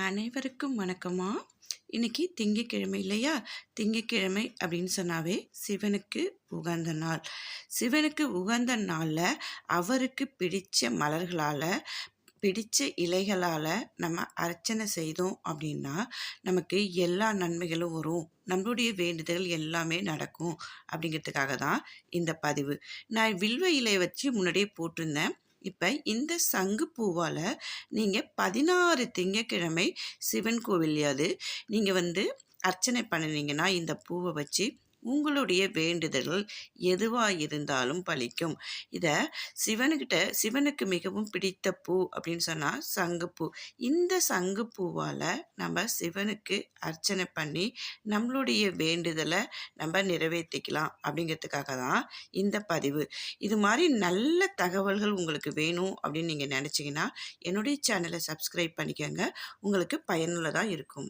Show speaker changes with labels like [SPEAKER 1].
[SPEAKER 1] அனைவருக்கும் வணக்கமா. இன்னைக்கு திங்கட்கிழமை இல்லையா? திங்கட்கிழமை அப்படின்னு சொன்னாவே சிவனுக்கு உகந்த நாள். சிவனுக்கு உகந்த நாளில் அவருக்கு பிடிச்ச மலர்களால் பிடிச்ச இலைகளால் நம்ம அர்ச்சனை செய்தோம் அப்படின்னா நமக்கு எல்லா நன்மைகளும் வரும், நம்மளுடைய வேண்டுதல் எல்லாமே நடக்கும். அப்படிங்கிறதுக்காக தான் இந்த பதிவு. நான் வில்வ இலையை வச்சு முன்னாடியே போட்டிருந்தேன். இப்போ இந்த சங்கு பூவால் நீங்கள் 16 திங்கட்கிழமை சிவன் கோவில்லையாவது நீங்கள் அர்ச்சனை பண்ணினீங்கன்னா இந்த பூவை வச்சு உங்களுடைய வேண்டுதல்கள் எதுவாக இருந்தாலும் பலிக்கும். இதை சிவனுக்கு மிகவும் பிடித்த பூ அப்படின்னு சொன்னால் சங்குப்பூ. இந்த சங்குப்பூவால் நம்ம சிவனுக்கு அர்ச்சனை பண்ணி நம்மளுடைய வேண்டுதலை நம்ம நிறைவேற்றிக்கலாம். அப்படிங்கிறதுக்காக தான் இந்த பதிவு. இது மாதிரி நல்ல தகவல்கள் உங்களுக்கு வேணும் அப்படின்னு நீங்கள் நினச்சிங்கன்னா என்னுடைய சேனலை சப்ஸ்கிரைப் பண்ணிக்கோங்க. உங்களுக்கு பயனுள்ளதாக இருக்கும்.